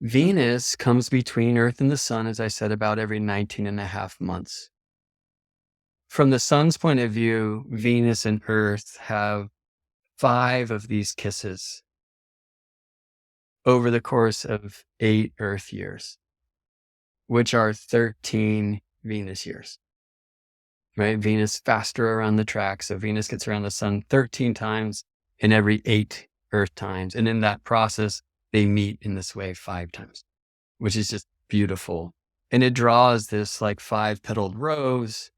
Venus comes between Earth and the Sun, as I said, about every 19 and a half months. From the Sun's point of view, Venus and Earth have 5 of these kisses over the course of 8 Earth years, which are 13 Venus years, right? Venus faster around the track. So Venus gets around the Sun 13 times in every 8 Earth times. And in that process, they meet in this way 5 times, which is just beautiful. And it draws this like 5-petaled rose,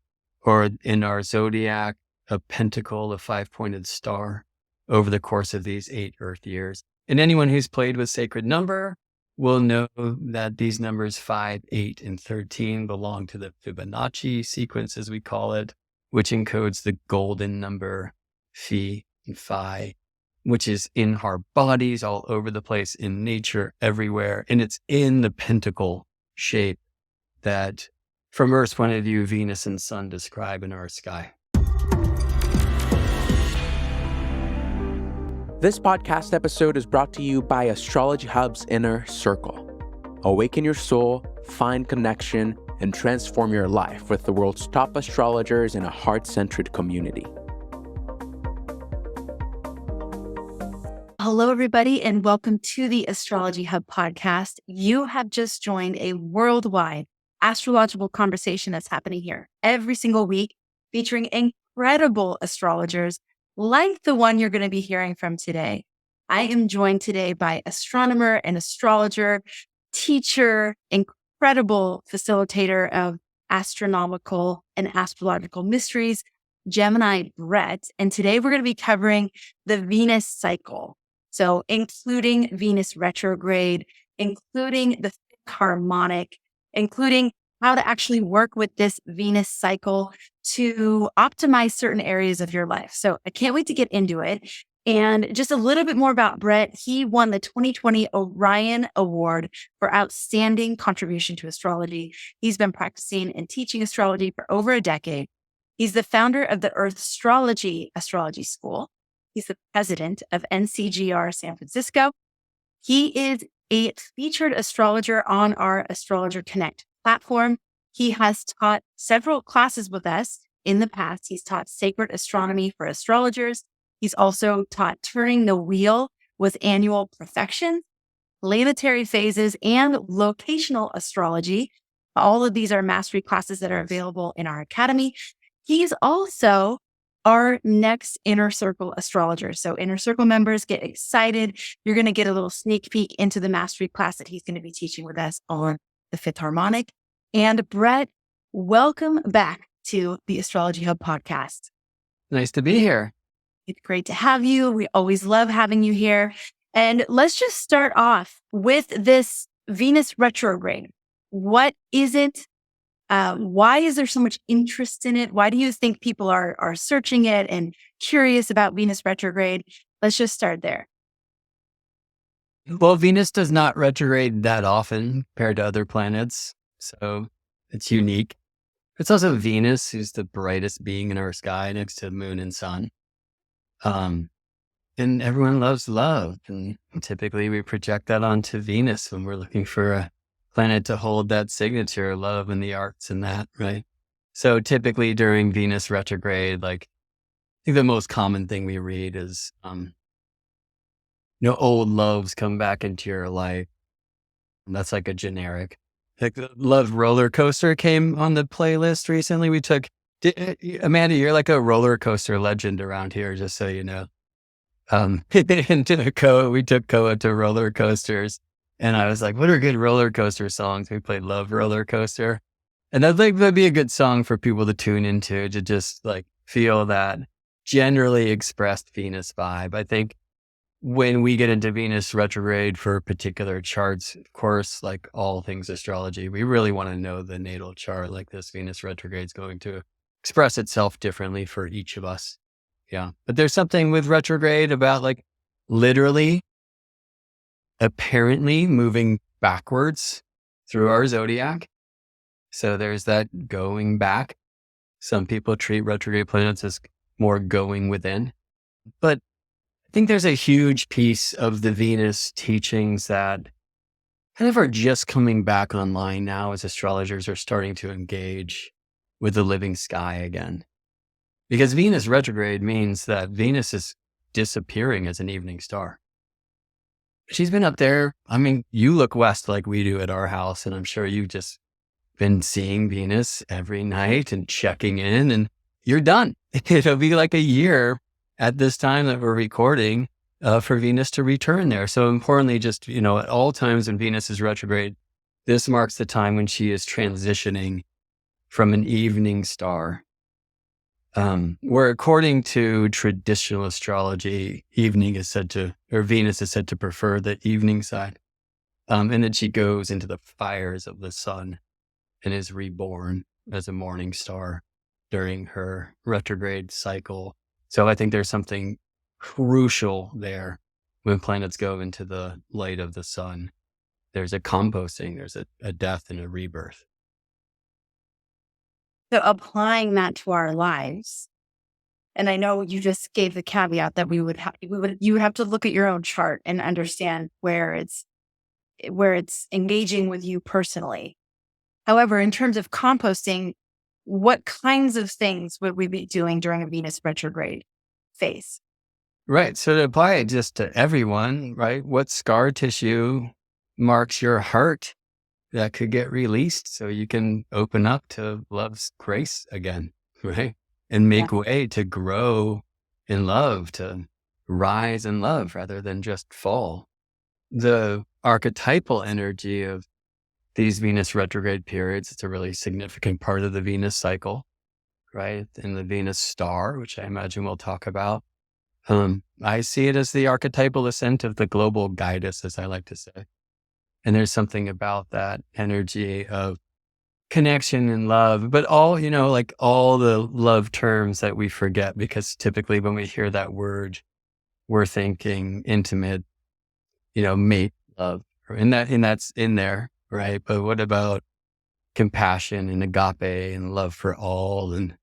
or in our zodiac, a pentacle, a 5-pointed star over the course of these 8 Earth years. And anyone who's played with sacred number will know that these numbers 5, 8, and 13 belong to the Fibonacci sequence, as we call it, which encodes the golden number Phi and Phi, which is in our bodies all over the place, in nature, everywhere. And it's in the pentacle shape that, from Earth's point of view, Venus and Sun describe in our sky. This podcast episode is brought to you by Astrology Hub's Inner Circle. Awaken your soul, find connection, and transform your life with the world's top astrologers in a heart-centered community. Hello, everybody, and welcome to the Astrology Hub podcast. You have just joined a worldwide astrological conversation that's happening here every single week, featuring incredible astrologers like the one you're going to be hearing from today. I am joined today by astronomer and astrologer, teacher, incredible facilitator of astronomical and astrological mysteries, Gemini Brett. And today we're going to be covering the Venus cycle. So including Venus retrograde, including the harmonic, including how to actually work with this Venus cycle to optimize certain areas of your life. So I can't wait to get into it. And just a little bit more about Brett. He won the 2020 Orion Award for outstanding contribution to astrology. He's been practicing and teaching astrology for over a decade. He's the founder of the Astrology School. He's the president of NCGR San Francisco. He is a featured astrologer on our Astrologer Connect platform. He has taught several classes with us in the past. He's taught sacred astronomy for astrologers. He's also taught turning the wheel with annual perfection, planetary phases, and locational astrology. All of these are mastery classes that are available in our academy. He's also our next Inner Circle astrologer. So Inner Circle members, get excited. You're going to get a little sneak peek into the mastery class that he's going to be teaching with us on the 5th Harmonic. And Brett, welcome back to the Astrology Hub podcast. Nice to be here. It's great to have you. We always love having you here. And let's just start off with this Venus retrograde. What is it? Why is there so much interest in it? Why do you think people are searching it and curious about Venus retrograde? Let's just start there. Well, Venus does not retrograde that often compared to other planets, so it's unique. It's also Venus, who's the brightest being in our sky next to Moon and Sun. And everyone loves love, and typically we project that onto Venus when we're looking for a planet to hold that signature, love and the arts and that, right? So typically during Venus retrograde, I think the most common thing we read is, old loves come back into your life. And that's like a generic. Like the Love Roller Coaster came on the playlist recently. Amanda, you're like a roller coaster legend around here, just so you know. We took Koa to roller coasters. And I was like, what are good roller coaster songs? We played Love Roller Coaster. And that'd be a good song for people to tune into, to just feel that generally expressed Venus vibe. I think when we get into Venus retrograde for particular charts, of course, like all things astrology, we really want to know the natal chart. Like this Venus retrograde is going to express itself differently for each of us. Yeah. But there's something with retrograde about literally apparently moving backwards through our zodiac. So there's that going back. Some people treat retrograde planets as more going within. But I think there's a huge piece of the Venus teachings that kind of are just coming back online now as astrologers are starting to engage with the living sky again. Because Venus retrograde means that Venus is disappearing as an evening star. She's been up there. I mean, you look west like we do at our house, and I'm sure you've just been seeing Venus every night and checking in, and you're done. It'll be like a year at this time that we're recording for Venus to return there. So importantly, just, at all times when Venus is retrograde, this marks the time when she is transitioning from an evening star. Where according to traditional astrology, Venus is said to prefer the evening side. And then she goes into the fires of the sun and is reborn as a morning star during her retrograde cycle. So I think there's something crucial there when planets go into the light of the sun. There's a composting, there's a death and a rebirth. So applying that to our lives, and I know you just gave the caveat that you would have to look at your own chart and understand where it's engaging with you personally. However, in terms of composting, what kinds of things would we be doing during a Venus retrograde phase? Right. So to apply it just to everyone, right? What scar tissue marks your heart that could get released so you can open up to love's grace again, right? And make way to grow in love, to rise in love rather than just fall. The archetypal energy of these Venus retrograde periods, it's a really significant part of the Venus cycle, right? And the Venus star, which I imagine we'll talk about. I see it as the archetypal ascent of the global guidus, as I like to say. And there's something about that energy of connection and love, but all the love terms that we forget, because typically when we hear that word, we're thinking intimate, mate love, and that's in there, right? But what about compassion and agape and love for all? And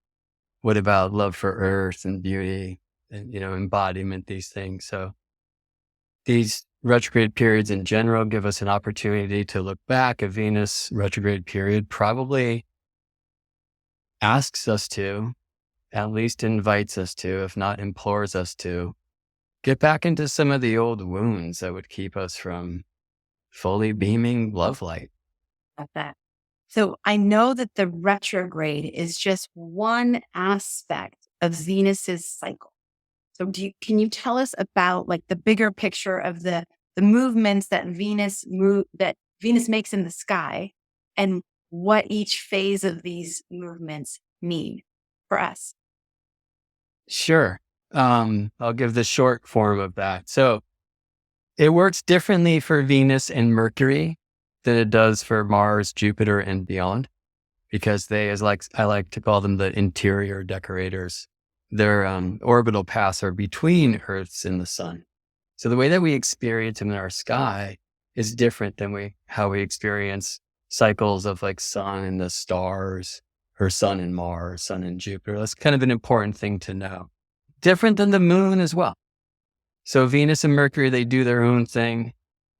what about love for earth and beauty and, embodiment, these things? So these retrograde periods in general give us an opportunity to look back. A Venus retrograde period probably asks us to, at least invites us to, if not implores us to, get back into some of the old wounds that would keep us from fully beaming love light. At that. So I know that the retrograde is just one aspect of Venus's cycle. So can you tell us about like the bigger picture of the movements that Venus makes in the sky, and what each phase of these movements mean for us? Sure. I'll give the short form of that. So it works differently for Venus and Mercury than it does for Mars, Jupiter, and beyond, because I like to call them the interior decorators. Their orbital paths are between Earth's and the sun. So the way that we experience them in our sky is different than how we experience cycles of like sun and the stars, or sun and Mars, sun and Jupiter. That's kind of an important thing to know. Different than the moon as well. So Venus and Mercury, they do their own thing.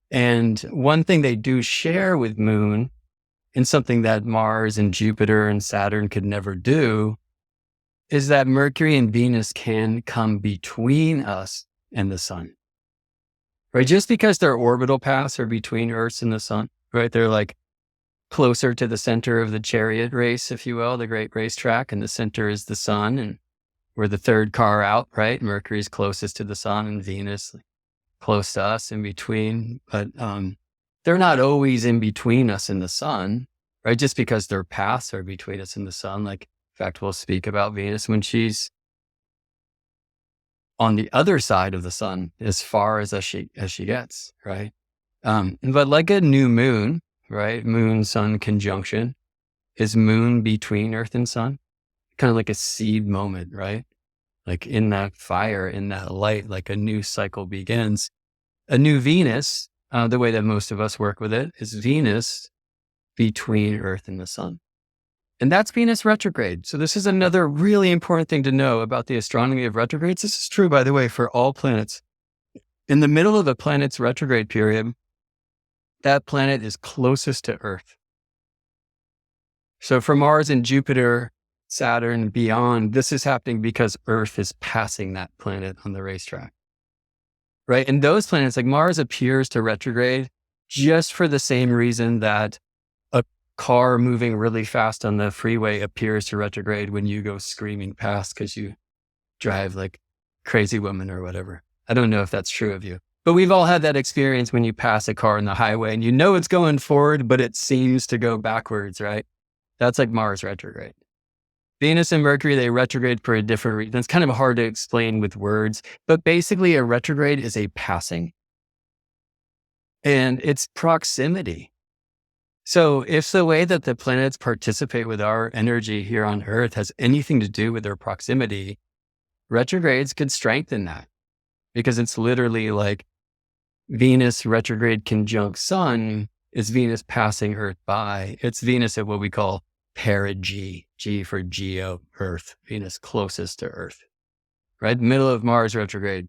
And one thing they do share with moon, and something that Mars and Jupiter and Saturn could never do, is that Mercury and Venus can come between us and the sun. Right? Just because their orbital paths are between Earth and the sun, right? They're like closer to the center of the chariot race, if you will, the great racetrack, and the center is the sun, and we're the third car out, right? Mercury's closest to the sun and Venus close to us in between, but they're not always in between us and the sun, right? Just because their paths are between us and the sun. Like, in fact, we'll speak about Venus when she's on the other side of the sun, as far as she gets, right? But like a new moon, right? Moon-sun conjunction is moon between Earth and sun, kind of like a seed moment, right? Like in that fire, in that light, like a new cycle begins. A new Venus, the way that most of us work with it, is Venus between Earth and the sun. And that's Venus retrograde. So this is another really important thing to know about the astronomy of retrogrades. This is true, by the way, for all planets. In the middle of a planet's retrograde period, that planet is closest to Earth. So for Mars and Jupiter, Saturn, and beyond, this is happening because Earth is passing that planet on the racetrack, right? And those planets, like Mars, appears to retrograde just for the same reason that a car moving really fast on the freeway appears to retrograde when you go screaming past because you drive like crazy woman or whatever. I don't know if that's true of you, but we've all had that experience when you pass a car on the highway and you know it's going forward, but it seems to go backwards, right? That's like Mars retrograde. Venus and Mercury, they retrograde for a different reason. It's kind of hard to explain with words, but basically a retrograde is a passing. And it's proximity. So if the way that the planets participate with our energy here on Earth has anything to do with their proximity, retrogrades could strengthen that, because it's literally like Venus retrograde conjunct Sun is Venus passing Earth by. It's Venus at what we call perigee, G for geo, Earth, Venus closest to Earth, right? Middle of Mars retrograde,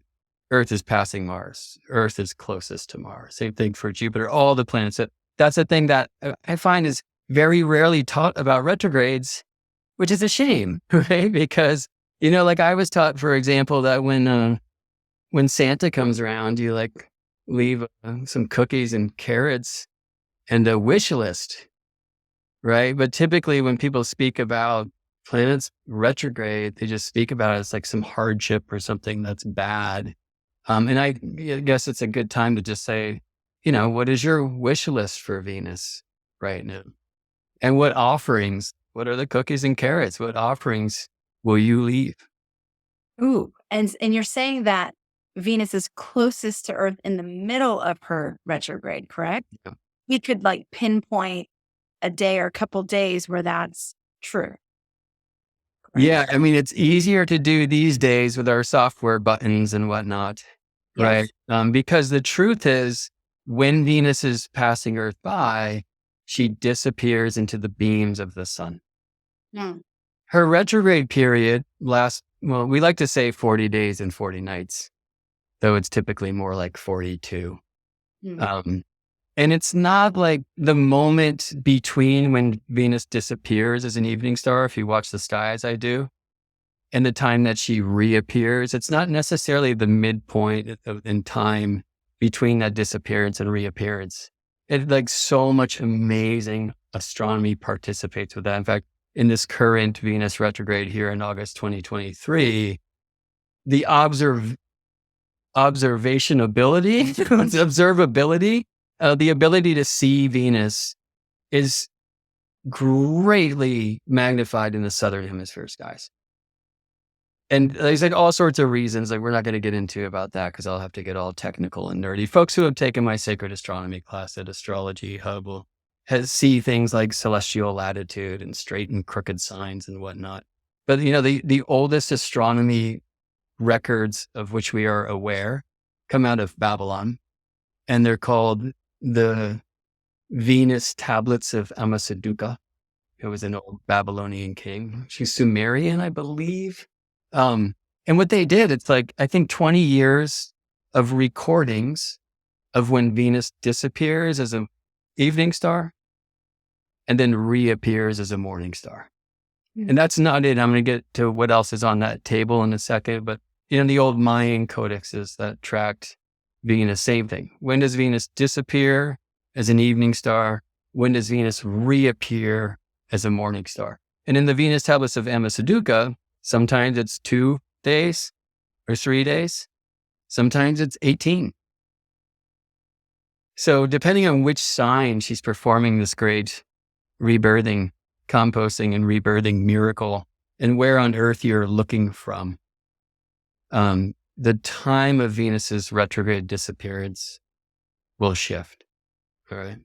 Earth is passing Mars. Earth is closest to Mars. Same thing for Jupiter, all the planets. That's a thing that I find is very rarely taught about retrogrades, which is a shame, right? Because, like I was taught, for example, that when Santa comes around, you like leave some cookies and carrots and a wish list, right? But typically when people speak about planets retrograde, they just speak about it as like some hardship or something that's bad. And I guess it's a good time to just say, what is your wish list for Venus right now? And what offerings, what are the cookies and carrots? What offerings will you leave? Ooh, and you're saying that Venus is closest to Earth in the middle of her retrograde, correct? Yeah. We could like pinpoint a day or a couple days where that's true. Correct? Yeah, I mean, it's easier to do these days with our software buttons and whatnot, Yes. right? Because the truth is, when Venus is passing Earth by, she disappears into the beams of the sun. Mm. Her retrograde period lasts, we like to say 40 days and 40 nights, though it's typically more like 42. Mm. And it's not like the moment between when Venus disappears as an evening star, if you watch the sky as I do, and the time that she reappears. It's not necessarily the midpoint in time between that disappearance and reappearance. It like so much amazing astronomy participates with that. In fact, in this current Venus retrograde here in August 2023, the observability, the ability to see Venus is greatly magnified in the southern hemisphere skies. And there's like all sorts of reasons, like we're not going to get into about that because I'll have to get all technical and nerdy. Folks who have taken my sacred astronomy class at Astrology Hub will see things like celestial latitude and straight and crooked signs and whatnot. But the oldest astronomy records of which we are aware come out of Babylon, and they're called the Venus tablets of Ammisaduqa. It was an old Babylonian king. She's Sumerian, I believe. And what they did, it's like, I think 20 years of recordings of when Venus disappears as an evening star and then reappears as a morning star. Mm-hmm. And that's not it. I'm going to get to what else is on that table in a second, but the old Mayan codexes that tracked Venus, same thing. When does Venus disappear as an evening star? When does Venus reappear as a morning star? And in the Venus tablets of Ammisaduqa, sometimes it's 2 days or 3 days. Sometimes it's 18. So depending on which sign she's performing this great rebirthing, composting and rebirthing miracle, and where on Earth you're looking from, the time of Venus's retrograde disappearance will shift. All right.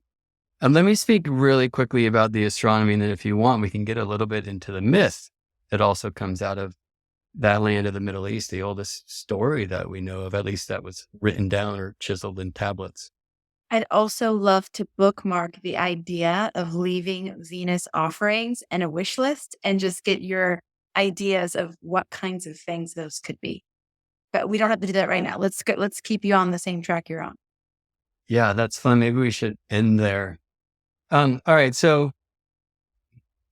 Let me speak really quickly about the astronomy, and then if you want, we can get a little bit into the myth that also comes out of that land of the Middle East, the oldest story that we know of, at least that was written down or chiseled in tablets. I'd also love to bookmark the idea of leaving Venus offerings and a wish list and just get your ideas of what kinds of things those could be. But we don't have to do that right now. Let's keep you on the same track you're on. Yeah, that's fun. Maybe we should end there. All right. So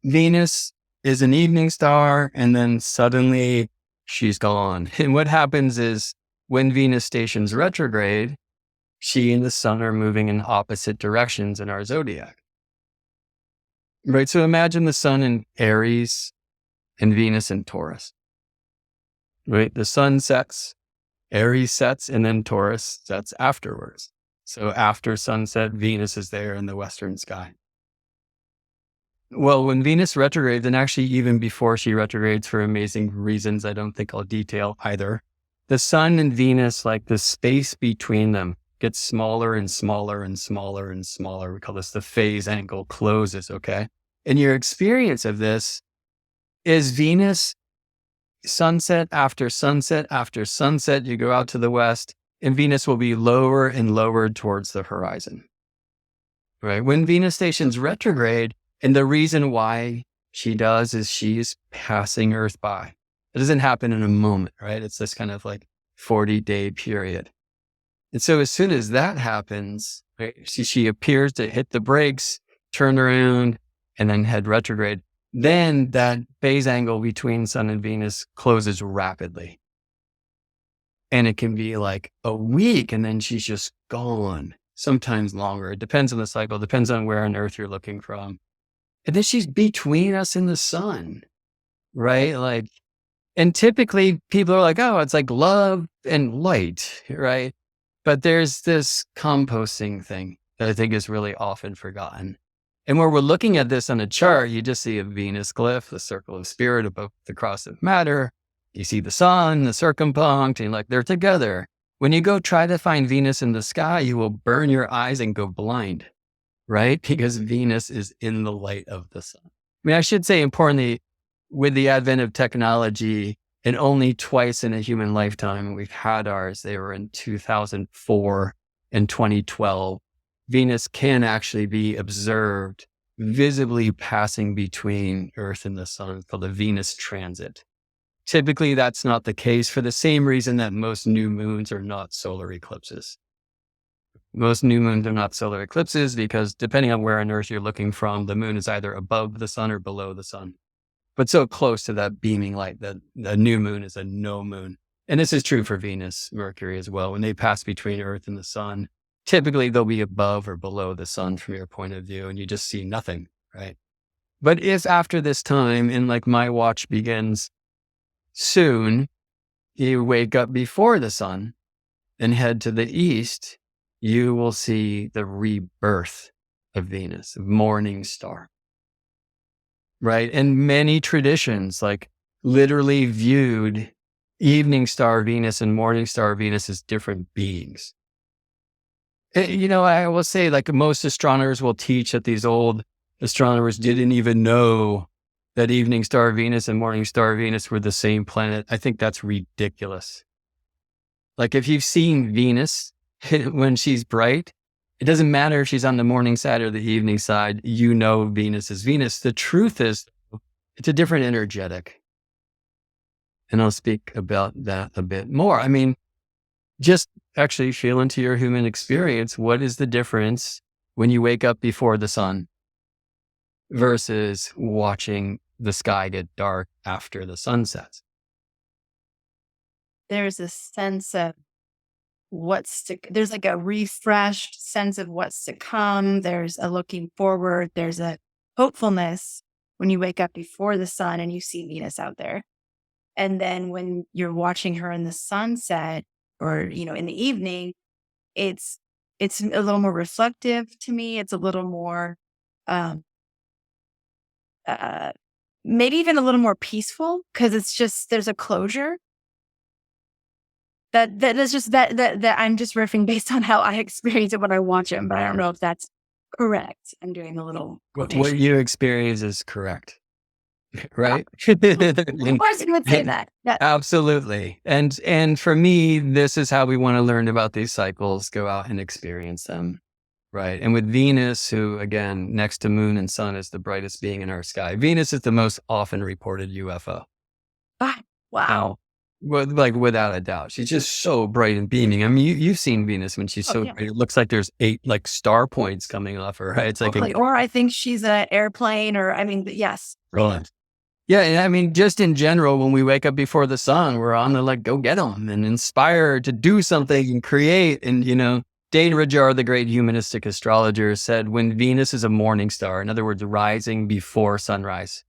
Venus is an evening star, and then suddenly she's gone. And what happens is when Venus stations retrograde, she and the sun are moving in opposite directions in our zodiac. Right. So imagine the sun in Aries and Venus in Taurus. Right. The sun sets, Aries sets, and then Taurus sets afterwards. So after sunset, Venus is there in the western sky. Well, when Venus retrogrades, and actually even before she retrogrades for amazing reasons I don't think I'll detail either, the sun and Venus, like the space between them, gets smaller and smaller and smaller and smaller. We call this the phase angle closes, okay? And your experience of this is Venus sunset after sunset after sunset, you go out to the west, and Venus will be lower and lower towards the horizon, right? When Venus stations retrograde, and the reason why she does is she's passing Earth by. It doesn't happen in a moment, right? It's this kind of like 40-day period. And so as soon as that happens, right, she appears to hit the brakes, turn around, and then head retrograde. Then that phase angle between Sun and Venus closes rapidly. And it can be like a week, and then she's just gone, sometimes longer. It depends on the cycle, depends on where on Earth you're looking from. And then she's between us and the sun, right? Like, and typically people are like, oh, it's like love and light, right? But there's this composting thing that I think is really often forgotten. And when we're looking at this on a chart, you just see a Venus glyph, the circle of spirit above the cross of matter. You see the sun, the circumpunct, and like they're together. When you go try to find Venus in the sky, you will burn your eyes and go blind, right? Because Venus is in the light of the sun. I mean, I should say importantly, with the advent of technology, and only twice in a human lifetime we've had ours, they were in 2004 and 2012. Venus can actually be observed visibly passing between Earth and the sun, called the Venus transit. Typically, that's not the case for the same reason that most new moons are not solar eclipses. Most new moons are not solar eclipses because depending on where on Earth you're looking from, the moon is either above the sun or below the sun, but so close to that beaming light that a new moon is a no moon. And this is true for Venus, Mercury as well. When they pass between Earth and the sun, typically they'll be above or below the sun from your point of view, and you just see nothing, right? But if after this time, and like my watch begins soon, you wake up before the sun and head to the east, you will see the rebirth of Venus, of morning star, right? And many traditions like literally viewed evening star Venus and morning star Venus as different beings. You know, I will say like most astronomers will teach that these old astronomers didn't even know that evening star Venus and morning star Venus were the same planet. I think that's ridiculous. Like if you've seen Venus when she's bright, it doesn't matter if she's on the morning side or the evening side, you know Venus is Venus. The truth is, it's a different energetic. And I'll speak about that a bit more. I mean, just actually feel into your human experience. What is the difference when you wake up before the sun versus watching the sky get dark after the sun sets? There's a sense of there's like a refreshed sense of what's to come. There's a looking forward. There's a hopefulness when you wake up before the sun and you see Venus out there. And then when you're watching her in the sunset or, you know, in the evening, it's a little more reflective to me. It's a little more, maybe even a little more peaceful because it's just, there's a closure. That is just that I'm just riffing based on how I experience it when I watch him, but I don't know if that's correct. I'm doing a little quotation. What you experience is correct, right? Of course you would say that. Absolutely. And for me, this is how we want to learn about these cycles, go out and experience them, right? And with Venus, who again, next to moon and sun is the brightest being in our sky. Venus is the most often reported UFO. Wow. like without a doubt. She's just so bright and beaming. I mean, you've seen Venus when she's so yeah. bright. It looks like there's 8 like star points coming off her, right? It's like Or I think she's an airplane, or I mean, yes. Right. Yeah, and I mean, just in general, when we wake up before the sun, we're on the like, go get them and inspire to do something and create. And, Dane Ridjar, the great humanistic astrologer, said when Venus is a morning star, in other words, rising before sunrise,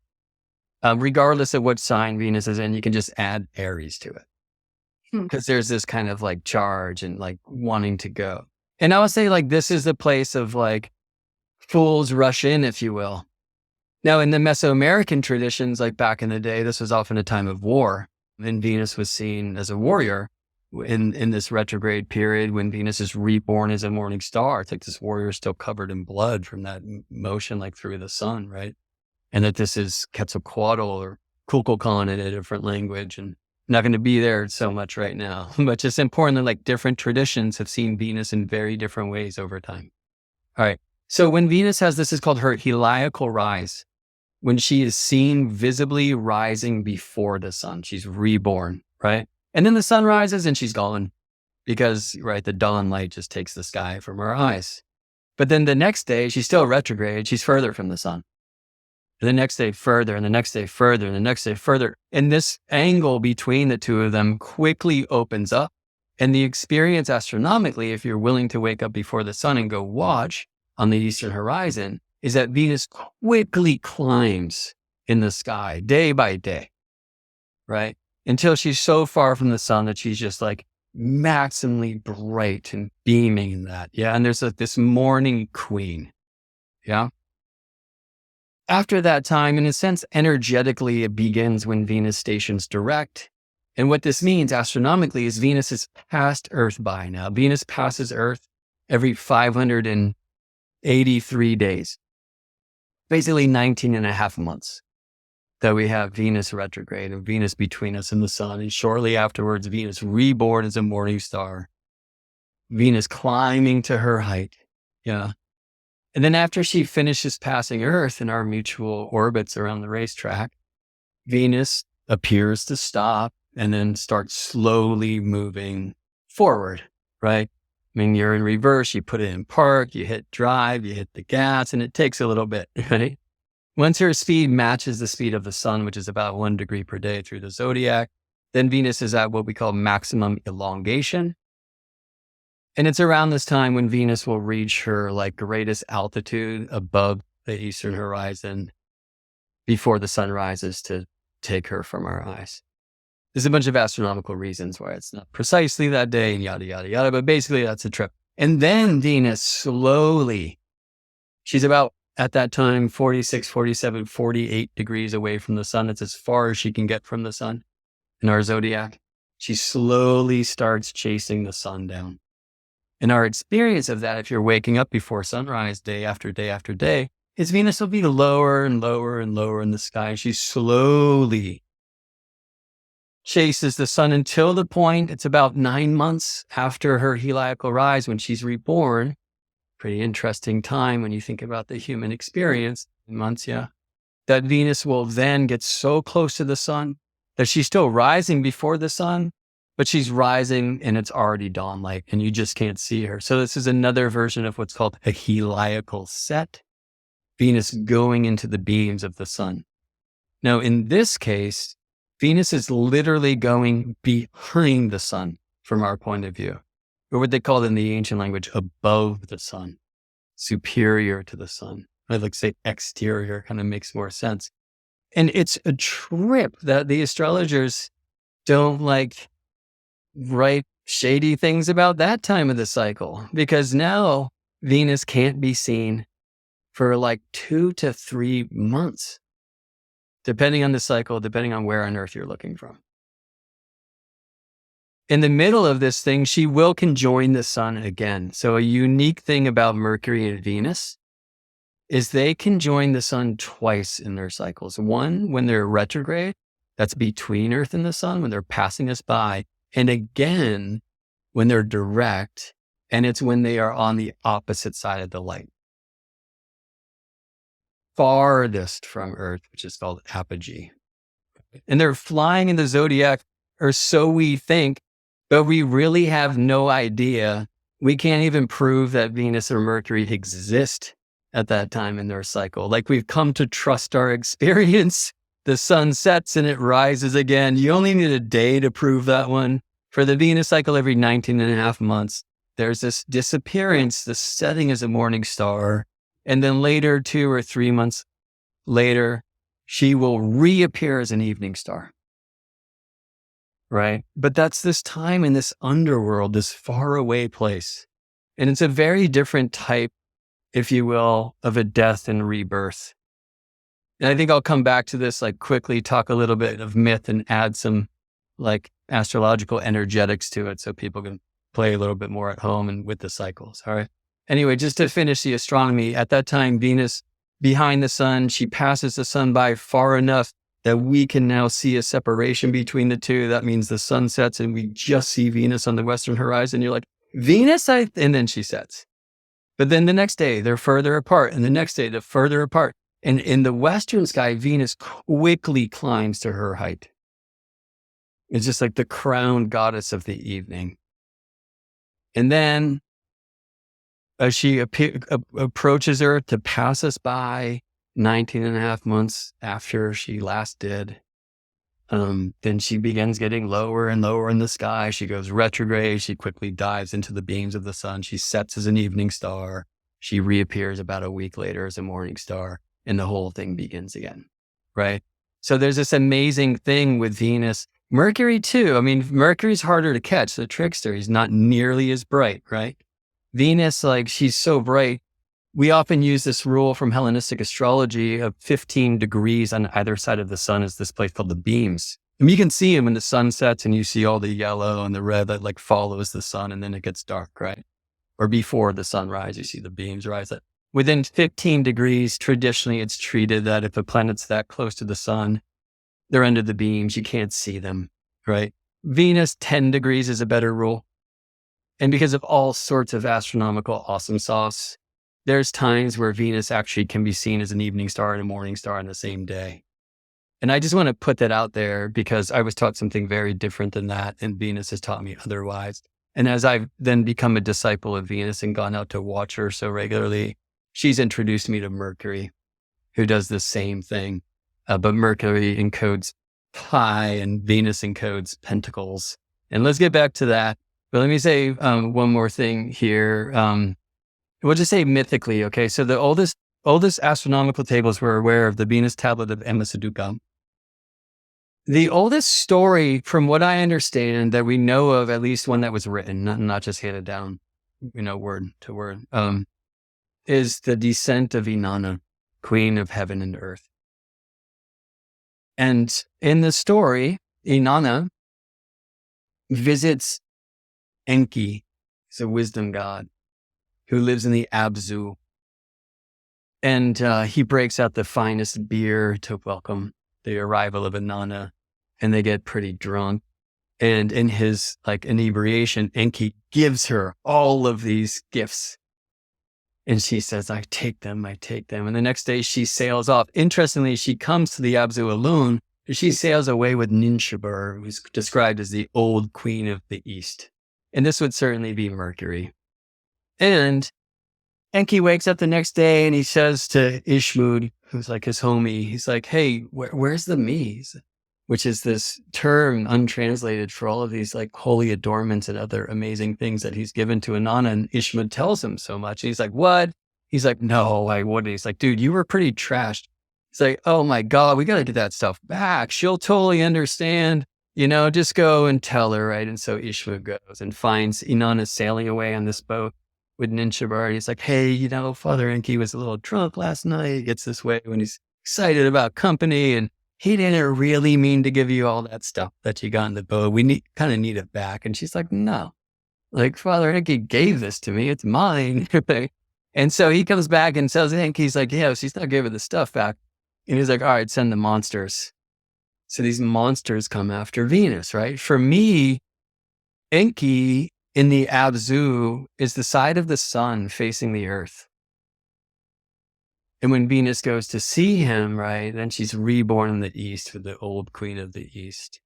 regardless of what sign Venus is in, you can just add Aries to it. Because there's this kind of like charge and like wanting to go. And I would say like, this is the place of like fools rush in, if you will. Now, in the Mesoamerican traditions, like back in the day, this was often a time of war, and Venus was seen as a warrior in this retrograde period when Venus is reborn as a morning star. It's like this warrior is still covered in blood from that motion, like through the sun, right? And that this is Quetzalcoatl or Kukulkan in a different language, and not going to be there so much right now. But just important that like different traditions have seen Venus in very different ways over time. All right. So when Venus has this is called her heliacal rise. When she is seen visibly rising before the sun, she's reborn, right? And then the sun rises and she's gone because, right, the dawn light just takes the sky from her eyes. But then the next day, she's still retrograde. She's further from the sun. And the next day further, and the next day further, and the next day further. And this angle between the two of them quickly opens up. And the experience astronomically, if you're willing to wake up before the sun and go watch on the eastern horizon, is that Venus quickly climbs in the sky day by day, right? Until she's so far from the sun that she's just like maximally bright and beaming in that. Yeah. And there's like this morning queen. Yeah. After that time, in a sense, energetically, it begins when Venus stations direct. And what this means astronomically is Venus is past Earth by now. Venus passes Earth every 583 days. Basically 19 and a half months that we have Venus retrograde and Venus between us and the sun. And shortly afterwards, Venus reborn as a morning star, Venus climbing to her height. Yeah. And then after she finishes passing Earth in our mutual orbits around the racetrack, Venus appears to stop and then starts slowly moving forward, right? I mean, you're in reverse, you put it in park, you hit drive, you hit the gas, and it takes a little bit, right? Once her speed matches the speed of the sun, which is about 1 degree per day through the zodiac, then Venus is at what we call maximum elongation. And it's around this time when Venus will reach her like greatest altitude above the eastern horizon before the sun rises to take her from our eyes. There's a bunch of astronomical reasons why it's not precisely that day and yada, yada, yada, but basically that's a trip. And then Venus slowly, she's about at that time, 46, 47, 48 degrees away from the sun. It's as far as she can get from the sun in our zodiac. She slowly starts chasing the sun down. And our experience of that, if you're waking up before sunrise day after day after day, is Venus will be lower and lower and lower in the sky. She slowly chases the sun until the point, it's about 9 months after her heliacal rise when she's reborn. Pretty interesting time when you think about the human experience. Months, yeah. That Venus will then get so close to the sun that she's still rising before the sun, but she's rising and it's already dawn light and you just can't see her. So this is another version of what's called a heliacal set. Venus going into the beams of the sun. Now, in this case, Venus is literally going behind the sun from our point of view, or what they called in the ancient language, above the sun, superior to the sun. I'd like to say exterior, kind of makes more sense. And it's a trip that the astrologers don't like write shady things about that time of the cycle, because now Venus can't be seen for like 2 to 3 months. Depending on the cycle, depending on where on Earth you're looking from. In the middle of this thing, she will conjoin the sun again. So a unique thing about Mercury and Venus is they conjoin the sun twice in their cycles. One, when they're retrograde, that's between Earth and the sun, when they're passing us by. And again, when they're direct, and it's when they are on the opposite side of the light. Farthest from Earth, which is called apogee. And they're flying in the zodiac or so we think, but we really have no idea. We can't even prove that Venus or Mercury exist at that time in their cycle. Like, we've come to trust our experience. The sun sets and it rises again. You only need a day to prove that one. For the Venus cycle, every 19 and a half months, there's this disappearance, the setting as a morning star. And then later, 2 or 3 months later, she will reappear as an evening star. Right? But that's this time in this underworld, this faraway place. And it's a very different type, if you will, of a death and rebirth. And I think I'll come back to this, like, quickly talk a little bit of myth and add some like astrological energetics to it so people can play a little bit more at home and with the cycles. All right. Anyway, just to finish the astronomy, at that time, Venus behind the sun, she passes the sun by far enough that we can now see a separation between the two. That means the sun sets and we just see Venus on the western horizon. You're like, Venus? And then she sets. But then the next day, they're further apart. And the next day, they're further apart. And in the western sky, Venus quickly climbs to her height. It's just like the crowned goddess of the evening. And then as she approaches Earth to pass us by 19 and a half months after she last did, then she begins getting lower and lower in the sky. She goes retrograde. She quickly dives into the beams of the sun. She sets as an evening star. She reappears about a week later as a morning star, and the whole thing begins again, right? So there's this amazing thing with Venus. Mercury too. I mean, Mercury's harder to catch, the trickster. He's not nearly as bright, right? Venus, like, she's so bright. We often use this rule from Hellenistic astrology of 15 degrees on either side of the sun is this place called the beams. And you can see them when the sun sets and you see all the yellow and the red that like follows the sun and then it gets dark, right? Or before the sunrise, you see the beams rise. Within 15 degrees, traditionally it's treated that if a planet's that close to the sun, they're under the beams, you can't see them, right? Venus, 10 degrees is a better rule. And because of all sorts of astronomical awesome sauce, there's times where Venus actually can be seen as an evening star and a morning star on the same day. And I just want to put that out there because I was taught something very different than that, and Venus has taught me otherwise. And as I've then become a disciple of Venus and gone out to watch her so regularly, she's introduced me to Mercury, who does the same thing. But Mercury encodes pi and Venus encodes pentacles. And let's get back to that. But let me say one more thing here. We'll just say mythically, okay? So the oldest astronomical tables we're aware of, the Venus tablet of Emma-Sudoku. The oldest story, from what I understand, that we know of, at least one that was written, not just handed down, word to word, is the descent of Inanna, queen of heaven and earth. And in the story, Inanna visits Enki, he's a wisdom god, who lives in the Abzu. And he breaks out the finest beer to welcome the arrival of Inanna, and they get pretty drunk. And in his inebriation, Enki gives her all of these gifts. And she says, I take them. And the next day she sails off. Interestingly, she comes to the Abzu alone. She sails away with Ninshubur, who's described as the old queen of the East. And this would certainly be Mercury. And Enki wakes up the next day and he says to Ishmud, who's like his homie, he's like, hey, where's the Mies? Which is this term untranslated for all of these like holy adornments and other amazing things that he's given to Inanna. And Ishmud tells him so much. And he's like, what? He's like, no, what? He's like, dude, you were pretty trashed. He's like, oh my God, we got to get that stuff back. She'll totally understand. Just go and tell her, right? And so Ishmud goes and finds Inanna sailing away on this boat with Ninshubur. He's like, hey, Father Enki was a little drunk last night. He gets this way when he's excited about company, and he didn't really mean to give you all that stuff that you got in the boat. We kind of need it back. And she's like, no, Father Enki gave this to me. It's mine. And so he comes back and tells Enki, he's like, yeah, she's not giving the stuff back. And he's like, all right, send the monsters. So these monsters come after Venus, right? For me, Enki in the Abzu is the side of the sun facing the earth. And when Venus goes to see him, right, then she's reborn in the East with the old queen of the East.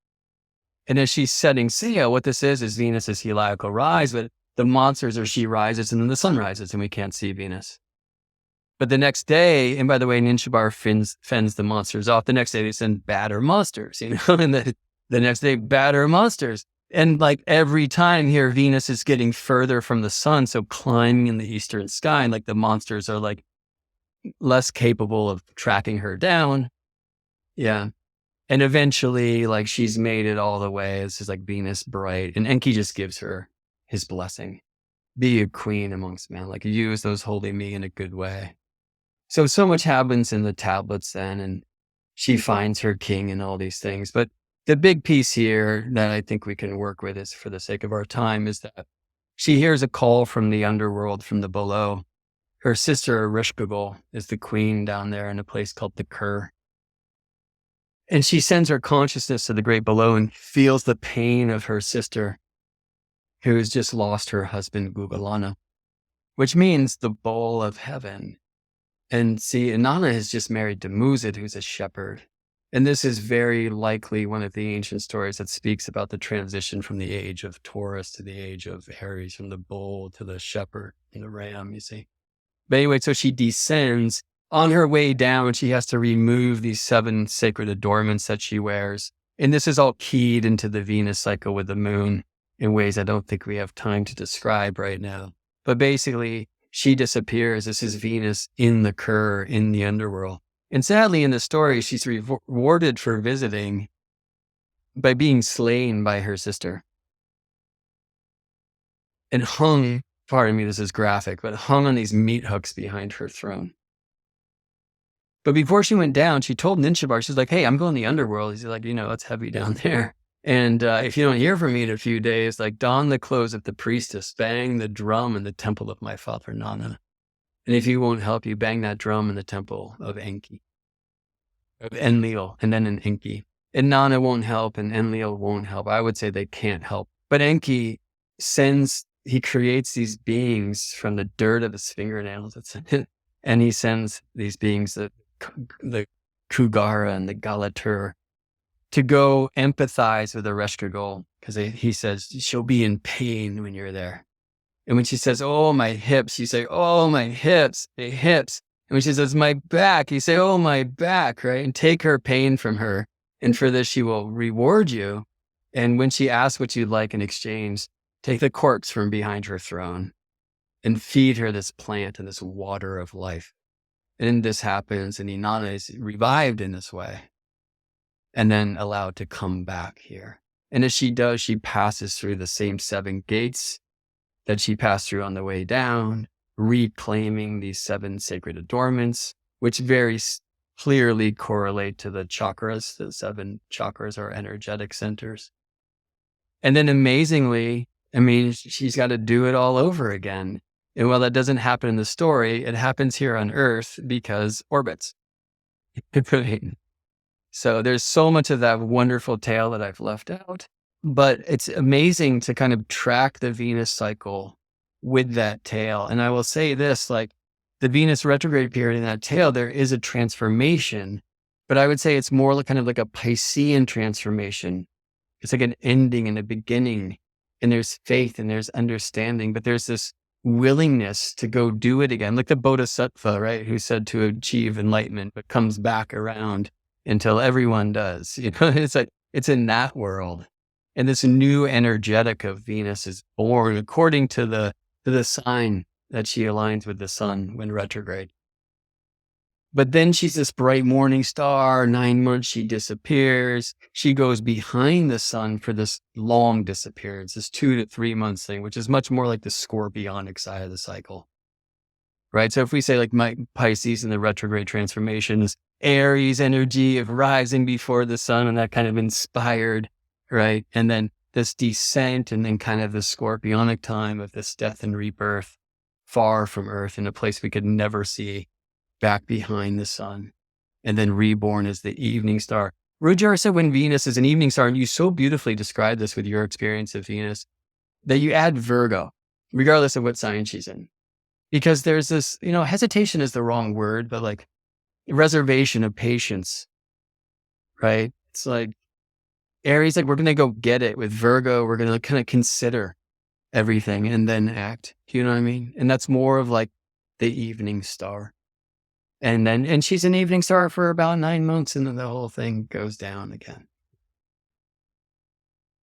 And as she's setting sail, what this is Venus's heliacal rise, but the monsters are she rises and then the sun rises and we can't see Venus. But the next day, and by the way, Ninjabar fends the monsters off. The next day they send badder monsters, and the next day badder monsters. And like every time here, Venus is getting further from the sun. So climbing in the eastern sky, and like the monsters are like less capable of tracking her down. Yeah. And eventually, like she's made it all the way. This is like Venus bright. And Enki just gives her his blessing. Be a queen amongst men, like use those holy me in a good way. So much happens in the tablets then, and she finds her king and all these things. But the big piece here that I think we can work with is, for the sake of our time, is that she hears a call from the underworld, from the below. Her sister, Rishkagul, is the queen down there in a place called the Kur. And she sends her consciousness to the great below and feels the pain of her sister, who has just lost her husband, Gugalana, which means the bowl of heaven. And see, Inanna is just married to Muzid, who's a shepherd. And this is very likely one of the ancient stories that speaks about the transition from the age of Taurus to the age of Aries, from the bull to the shepherd and the ram, you see. But anyway, so she descends. On her way down, she has to remove these 7 sacred adornments that she wears. And this is all keyed into the Venus cycle with the moon in ways I don't think we have time to describe right now. But basically, she disappears. This is Venus in the Kur, in the underworld. And sadly, in the story, she's rewarded for visiting by being slain by her sister. And hung, pardon me, this is graphic, but hung on these meat hooks behind her throne. But before she went down, she told Ninjabar, she's like, hey, I'm going to the underworld. He's like, it's heavy down there. And if you don't hear from me in a few days, like don the clothes of the priestess, bang the drum in the temple of my father Nana. And if he won't help you, bang that drum in the temple of Enki, of Enlil, and then in Enki. And Nana won't help and Enlil won't help. I would say they can't help. But Enki he creates these beings from the dirt of his fingernails. And he sends these beings, the Kugara and the Galatur, to go empathize with the Reshkagul, because he says, she'll be in pain when you're there. And when she says, oh, my hips, you say, oh, my hips, the hips. And when she says, my back, you say, oh, my back, right? And take her pain from her. And for this, she will reward you. And when she asks what you'd like in exchange, take the corpse from behind her throne and feed her this plant and this water of life. And this happens, and Inanna is revived in this way, and then allowed to come back here. And as she does, she passes through the same 7 gates that she passed through on the way down, reclaiming these 7 sacred adornments, which very clearly correlate to the chakras. The 7 chakras are energetic centers. And then amazingly, she's got to do it all over again. And while that doesn't happen in the story, it happens here on Earth because orbits. So there's so much of that wonderful tale that I've left out, but it's amazing to kind of track the Venus cycle with that tale. And I will say this, like the Venus retrograde period in that tale, there is a transformation, but I would say it's more like kind of like a Piscean transformation. It's like an ending and a beginning, and there's faith and there's understanding, but there's this willingness to go do it again. Like the Bodhisattva, right? Who said to achieve enlightenment, but comes back around until everyone does. It's like, it's in that world. And this new energetic of Venus is born according to the sign that she aligns with the sun when retrograde. But then she's this bright morning star. 9 months, she disappears. She goes behind the sun for this long disappearance, this 2 to 3 months thing, which is much more like the scorpionic side of the cycle, right? So if we say like my Pisces and the retrograde transformations, Aries energy of rising before the sun and that kind of inspired, right? And then this descent and then kind of the scorpionic time of this death and rebirth far from Earth in a place we could never see, back behind the sun, and then reborn as the evening star. Rudyard said when Venus is an evening star, and you so beautifully described this with your experience of Venus, that you add Virgo, regardless of what sign she's in. Because there's this, hesitation is the wrong word, but like reservation of patience, right? It's like Aries, like we're going to go get it. With Virgo, we're going to kind of consider everything and then act. You know what I mean? And that's more of like the evening star. And she's an evening star for about 9 months, and then the whole thing goes down again.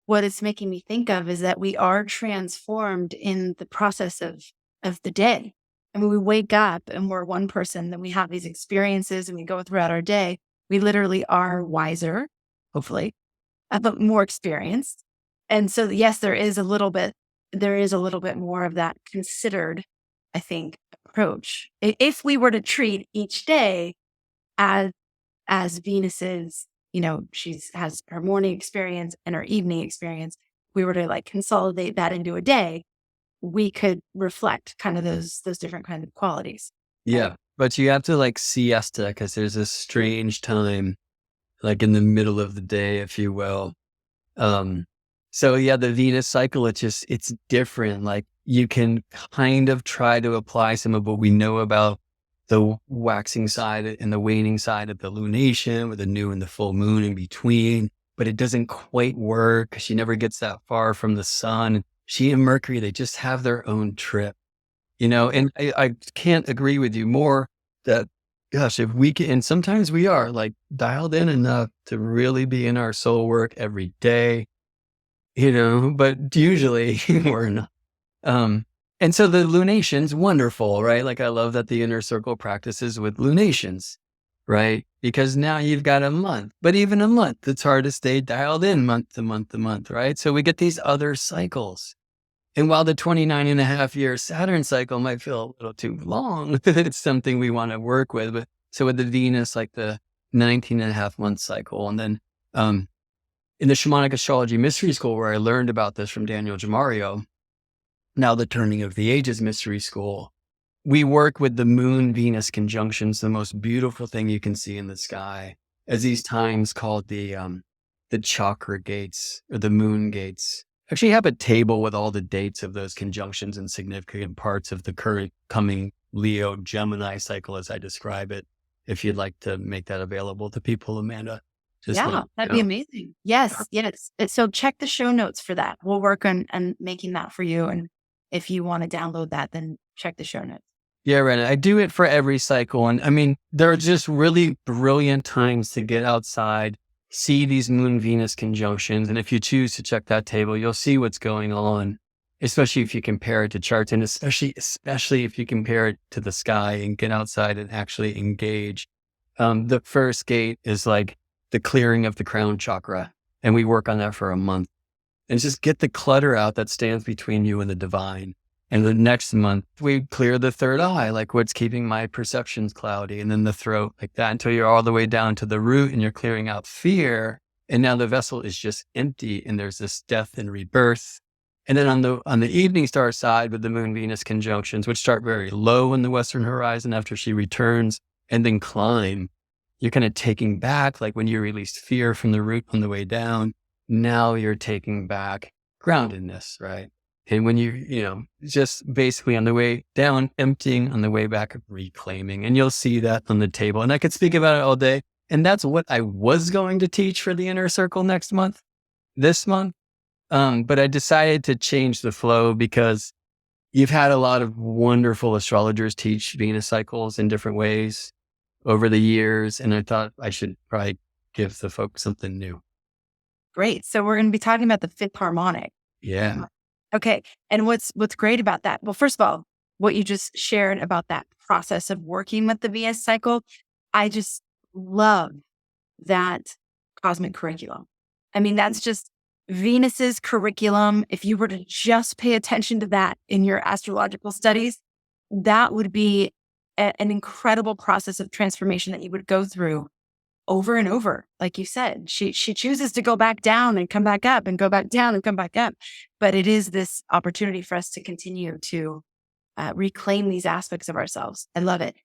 What it's making me think of is that we are transformed in the process of the day. I mean, we wake up and we're one person, then we have these experiences and we go throughout our day. We literally are wiser, hopefully, but more experienced. And so, yes, there is a little bit more of that considered, I think, approach. If we were to treat each day as Venus's, she has her morning experience and her evening experience, we were to like consolidate that into a day, we could reflect kind of those different kind of qualities. Yeah. But you have to like siesta, because there's a strange time, like in the middle of the day, if you will. So yeah, the Venus cycle, it's different. Like you can kind of try to apply some of what we know about the waxing side and the waning side of the lunation, with the new and the full moon in between, but it doesn't quite work because she never gets that far from the sun. She and Mercury, they just have their own trip, and I can't agree with you more that, gosh, if we can, and sometimes we are like dialed in enough to really be in our soul work every day, but usually we're not. And so the lunation's wonderful, right? Like I love that the inner circle practices with lunations, right? Because now you've got a month, but even a month, it's hard to stay dialed in month to month to month, right? So we get these other cycles. And while the 29.5-year Saturn cycle might feel a little too long, it's something we want to work with. But so with the Venus, like the 19.5-month cycle. And then in the Shamanic Astrology Mystery School, where I learned about this from Daniel Jamario, now the Turning of the Ages Mystery School, we work with the Moon-Venus conjunctions, the most beautiful thing you can see in the sky, as these times called the chakra gates or the moon gates. Actually have a table with all the dates of those conjunctions and significant parts of the current coming Leo Gemini cycle, as I describe it, if you'd like to make that available to people, Amanda. That'd be amazing. Yes. So check the show notes for that. We'll work on making that for you. And if you want to download that, then check the show notes. Yeah, right. I do it for every cycle. And I mean, there are just really brilliant times to get outside, see these Moon-Venus conjunctions. And if you choose to check that table, you'll see what's going on, especially if you compare it to charts, and especially if you compare it to the sky and get outside and actually engage. The first gate is like the clearing of the crown chakra. And we work on that for a month. And just get the clutter out that stands between you and the divine. And the next month, we clear the third eye, like what's keeping my perceptions cloudy, and then the throat, like that, until you're all the way down to the root and you're clearing out fear. And now the vessel is just empty, and there's this death and rebirth. And then on the evening star side, with the Moon-Venus conjunctions, which start very low in the Western horizon after she returns and then climb, you're kind of taking back, like when you released fear from the root on the way down. Now you're taking back groundedness, right? And when just basically on the way down, emptying, on the way back, reclaiming. And you'll see that on the table. And I could speak about it all day. And that's what I was going to teach for the inner circle this month. But I decided to change the flow because you've had a lot of wonderful astrologers teach Venus cycles in different ways over the years. And I thought I should probably give the folks something new. Great. So we're going to be talking about the fifth harmonic. Yeah. Okay. And what's great about that? Well, first of all, what you just shared about that process of working with the Venus cycle, I just love that cosmic curriculum. I mean, that's just Venus's curriculum. If you were to just pay attention to that in your astrological studies, that would be an incredible process of transformation that you would go through over and over. Like you said, she chooses to go back down and come back up and go back down and come back up. But it is this opportunity for us to continue to reclaim these aspects of ourselves. I love it.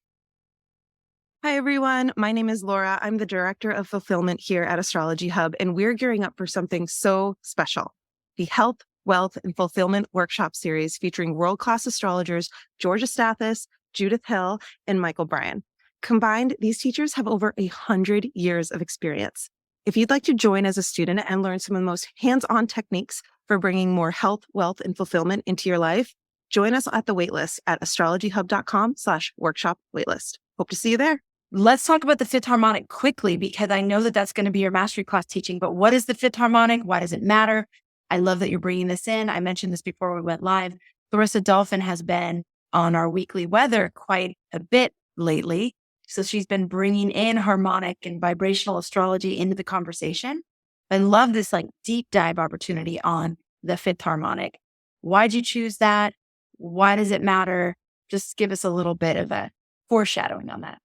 Hi, everyone. My name is Laura. I'm the Director of Fulfillment here at Astrology Hub, and we're gearing up for something so special. The Health, Wealth, and Fulfillment Workshop Series featuring world-class astrologers Georgia Stathis, Judith Hill, and Michael Bryan. Combined, these teachers have over 100 years of experience. If you'd like to join as a student and learn some of the most hands-on techniques for bringing more health, wealth, and fulfillment into your life, join us at the waitlist at astrologyhub.com/workshop waitlist. Hope to see you there. Let's talk about the fifth harmonic quickly, because I know that that's going to be your mastery class teaching. But what is the fifth harmonic? Why does it matter? I love that you're bringing this in. I mentioned this before we went live. Clarissa Dolphin has been on our weekly weather quite a bit lately. So she's been bringing in harmonic and vibrational astrology into the conversation. I love this deep dive opportunity on the fifth harmonic. Why'd you choose that? Why does it matter? Just give us a little bit of a foreshadowing on that.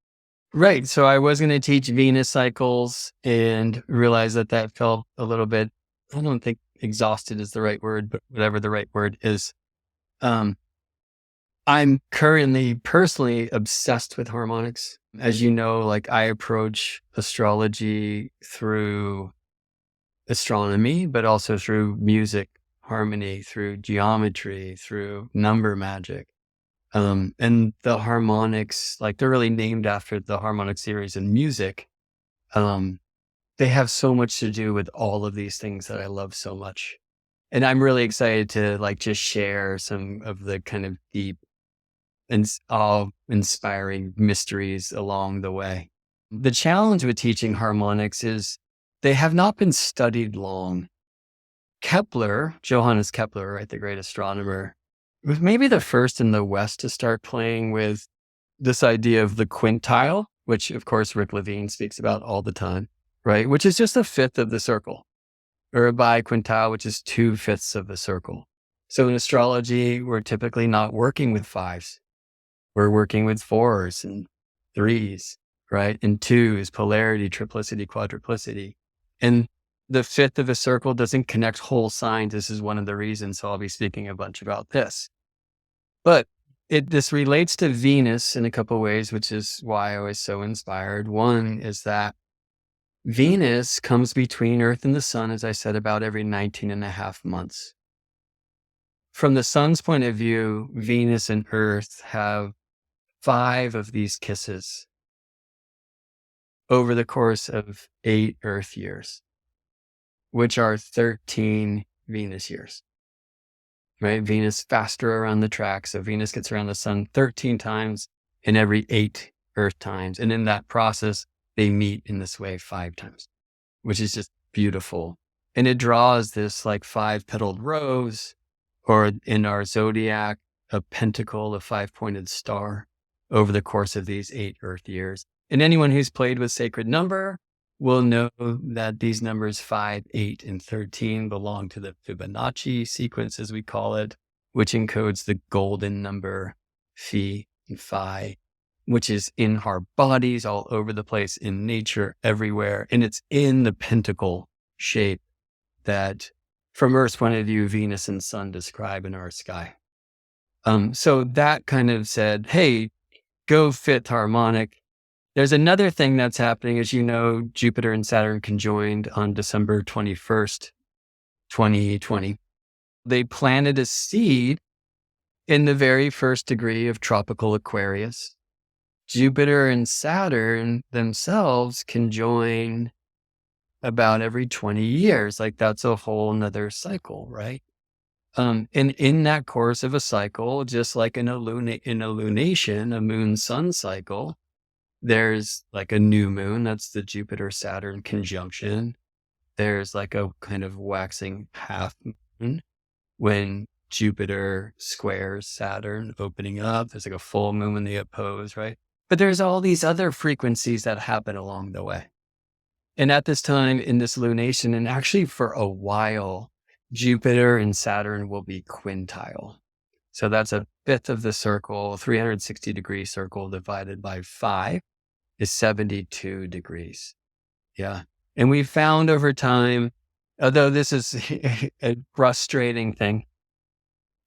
Right. So I was going to teach Venus cycles and realized that felt a little bit, I don't think exhausted is the right word, but whatever the right word is. I'm currently personally obsessed with harmonics. As you know, I approach astrology through astronomy, but also through music, harmony, through geometry, through number magic. And the harmonics, they're really named after the harmonic series in music. They have so much to do with all of these things that I love so much. And I'm really excited to just share some of the kind of deep and inspiring mysteries along the way. The challenge with teaching harmonics is they have not been studied long. Kepler, Johannes Kepler, right, the great astronomer, was maybe the first in the West to start playing with this idea of the quintile, which of course Rick Levine speaks about all the time, right? Which is just a fifth of the circle, or a biquintile, which is 2/5 of the circle. So in astrology, we're typically not working with fives. We're working with 4s and 3s, right? And 2s, polarity, triplicity, quadruplicity. And the fifth of a circle doesn't connect whole signs. This is one of the reasons. So I'll be speaking a bunch about this. But this relates to Venus in a couple of ways, which is why I was so inspired. One is that Venus comes between Earth and the Sun, as I said, about every 19 and a half months. From the Sun's point of view, Venus and Earth have 5 of these kisses over the course of 8 Earth years, which are 13 Venus years, right? Venus faster around the track. So Venus gets around the Sun 13 times in every 8 Earth times. And in that process, they meet in this way 5 times, which is just beautiful. And it draws this 5-petaled rose, or in our zodiac, a pentacle, a 5-pointed star over the course of these 8 Earth years. And anyone who's played with sacred number will know that these numbers 5, 8, and 13 belong to the Fibonacci sequence, as we call it, which encodes the golden number Phi and Phi, which is in our bodies all over the place, in nature, everywhere. And it's in the pentacle shape that, from Earth's point of view, Venus and Sun describe in our sky. So that kind of said, hey, go fifth harmonic. There's another thing that's happening. As you know, Jupiter and Saturn conjoined on December 21st, 2020. They planted a seed in the very first degree of tropical Aquarius. Jupiter and Saturn themselves conjoin about every 20 years. That's a whole nother cycle, right? And in that course of a cycle, just like in a lunation, a moon-sun cycle, there's a new moon. That's the Jupiter-Saturn conjunction. There's a kind of waxing half moon when Jupiter squares Saturn, opening up. There's a full moon when they oppose, right? But there's all these other frequencies that happen along the way. And at this time in this lunation, and actually for a while, Jupiter and Saturn will be quintile. So that's a fifth of the circle, 360-degree circle divided by 5 is 72 degrees. Yeah. And we found over time, although this is a frustrating thing,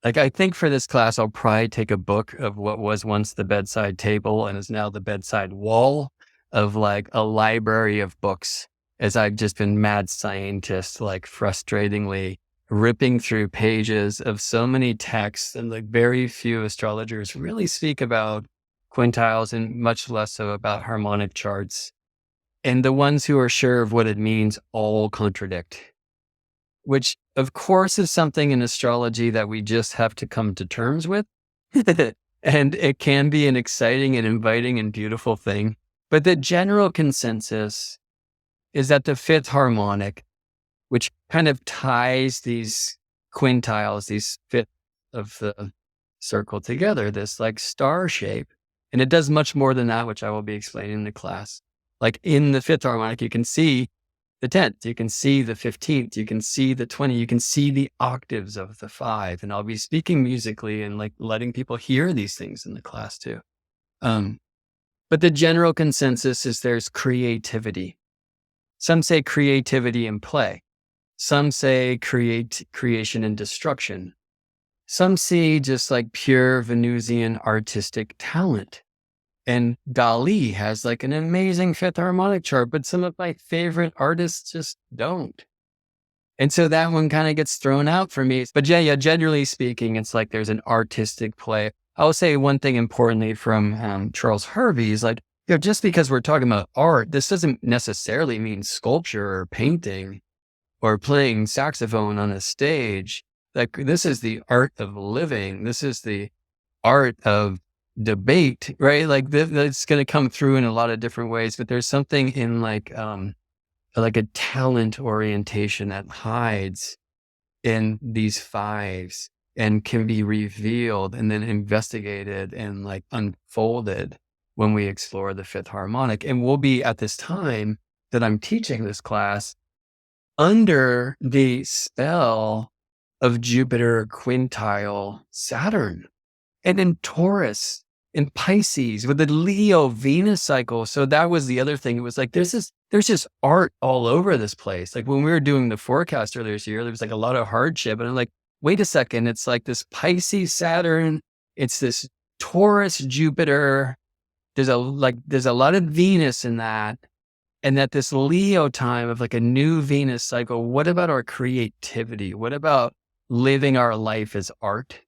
I think for this class, I'll probably take a book of what was once the bedside table and is now the bedside wall of a library of books, as I've just been mad scientist, frustratingly ripping through pages of so many texts, and very few astrologers really speak about quintiles, and much less so about harmonic charts. And the ones who are sure of what it means all contradict, which of course is something in astrology that we just have to come to terms with. And it can be an exciting and inviting and beautiful thing. But the general consensus is that the fifth harmonic, which kind of ties these quintiles, these fifth of the circle together, this like star shape. And it does much more than that, which I will be explaining in the class. Like in the fifth harmonic, you can see the 10th, you can see the 15th, you can see the 20, you can see the octaves of the 5. And I'll be speaking musically and like letting people hear these things in the class too. But the general consensus is there's creativity. Some say creativity and play. Some say creation and destruction. Some see just like pure Venusian artistic talent. And Dali has like an amazing fifth harmonic chart, but some of my favorite artists just don't. And so that one kind of gets thrown out for me. But yeah, generally speaking, it's like there's an artistic play. I'll say one thing importantly from Charles Harvey is like, just because we're talking about art, this doesn't necessarily mean sculpture or painting or playing saxophone on a stage. Like this is the art of living. This is the art of debate, right? Like that's going to come through in a lot of different ways, but there's something in like a talent orientation that hides in these 5s and can be revealed and then investigated and like unfolded when we explore the fifth harmonic. And we'll be at this time that I'm teaching this class under the spell of Jupiter quintile Saturn and in Taurus in Pisces with the Leo Venus cycle. So that was the other thing. It was like, there's just art all over this place. Like when we were doing the forecast earlier this year, there was like a lot of hardship. And I'm like, wait a second. It's like this Pisces Saturn. It's this Taurus Jupiter. There's a lot of Venus in that. And that this Leo time of like a new Venus cycle, what about our creativity? What about living our life as art,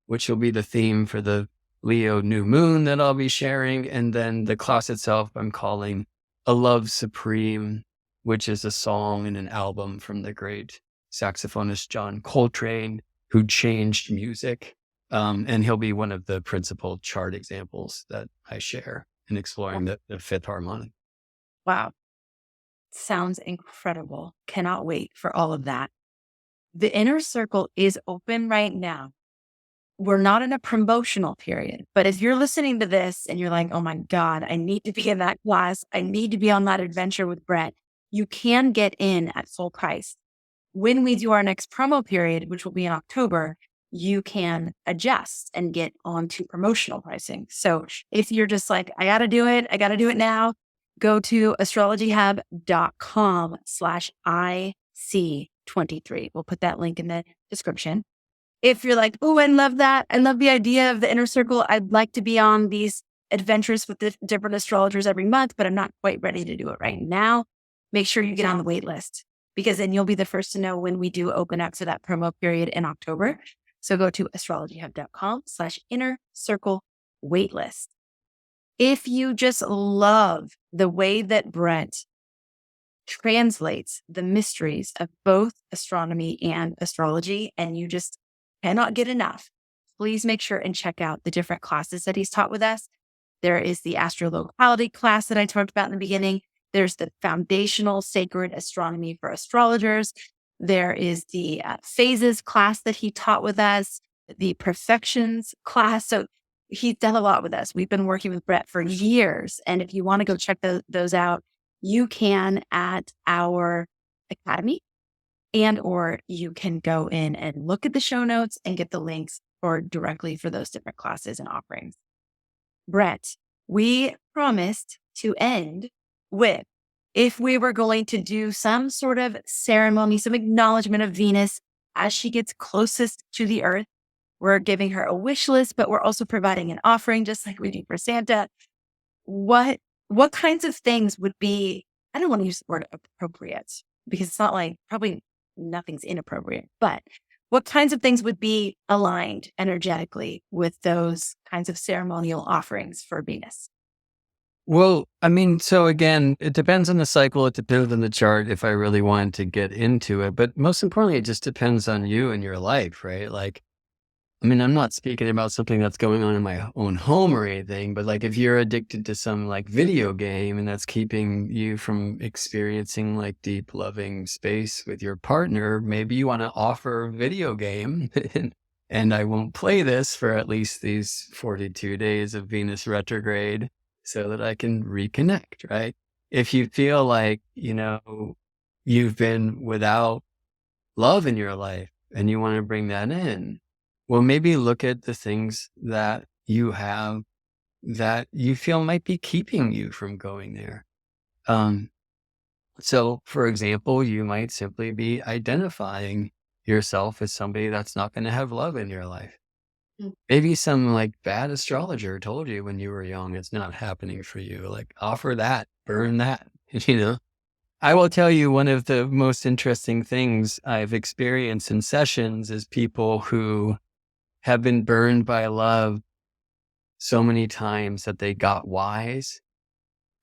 which will be the theme for the Leo new moon that I'll be sharing. And then the class itself, I'm calling A Love Supreme, which is a song and an album from the great saxophonist John Coltrane, who changed music. And he'll be one of the principal chart examples that I share in exploring the fifth harmonic. Wow. Sounds incredible. Cannot wait for all of that. The inner circle is open right now. We're not in a promotional period, but if you're listening to this and you're like, oh my God, I need to be in that class. I need to be on that adventure with Brett. You can get in at full price. When we do our next promo period, which will be in October, you can adjust and get onto promotional pricing. So if you're just like, I got to do it now, go to astrologyhub.com/IC23. We'll put that link in the description. If you're like, oh, I love that. I love the idea of the inner circle. I'd like to be on these adventures with the different astrologers every month, but I'm not quite ready to do it right now. Make sure you get on the wait list because then you'll be the first to know when we do open up to that promo period in October. So go to astrologyhub.com/inner circle waitlist. If you just love the way that Brett translates the mysteries of both astronomy and astrology, and you just cannot get enough, please make sure and check out the different classes that he's taught with us. There is the astrolocality class that I talked about in the beginning. There's the foundational sacred astronomy for astrologers. There is the phases class that he taught with us, the perfections class. So he's done a lot with us. We've been working with Brett for years. And if you want to go check those out, you can at our academy, and or you can go in and look at the show notes and get the links directly for those different classes and offerings. Brett, we promised to end with, if we were going to do some sort of ceremony, some acknowledgement of Venus as she gets closest to the earth. We're giving her a wish list, but we're also providing an offering, just like we do for Santa. What kinds of things would be, I don't want to use the word appropriate because it's not like, probably nothing's inappropriate, but what kinds of things would be aligned energetically with those kinds of ceremonial offerings for Venus? Well, I mean, so again, it depends on the cycle. It depends on the chart if I really want to get into it. But most importantly, it just depends on you and your life, right? Like, I mean, I'm not speaking about something that's going on in my own home or anything, but like if you're addicted to some like video game and that's keeping you from experiencing like deep loving space with your partner, maybe you want to offer a video game and I won't play this for at least these 42 days of Venus retrograde so that I can reconnect, right? If you feel like, you've been without love in your life and you want to bring that in, well, maybe look at the things that you have that you feel might be keeping you from going there. Um, so, for example, you might simply be identifying yourself as somebody that's not going to have love in your life. Mm. Maybe some like bad astrologer told you when you were young it's not happening for you. Like, offer that, burn that, I will tell you one of the most interesting things I've experienced in sessions is people who have been burned by love so many times that they got wise,